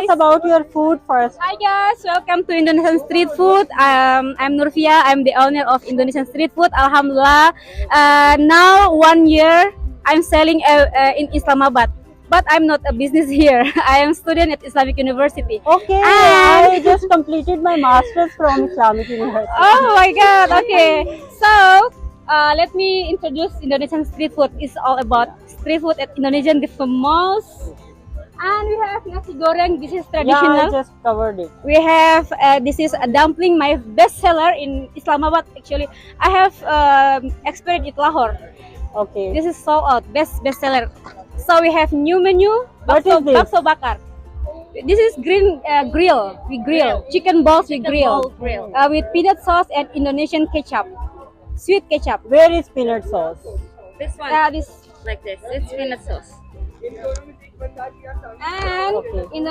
us about your food first. Hi guys, welcome to Indonesian Street Food. I'm Nurfia. I'm the owner of Indonesian Street Food. Alhamdulillah. Now 1 year I'm selling in Islamabad, but I'm not a business here. I am student at Islamic University. Okay, And I just completed my master's from Islamic University. oh my God. Okay, so let me introduce Indonesian Street Food. It's all about street food at Indonesian, the famous. And we have nasi goreng. This is Yeah, traditional. I just covered it. We have this is a dumpling, my best seller in Islamabad. Actually, I have experience in Lahore. Okay. This is sold out, best seller. So we have new menu. What is this? Bakso bakar. This is green grill. We grill chicken balls. We grill with peanut sauce and Indonesian ketchup, sweet ketchup. Where is peanut sauce? This one, This like this. It's peanut sauce. and Okay. Indonesian.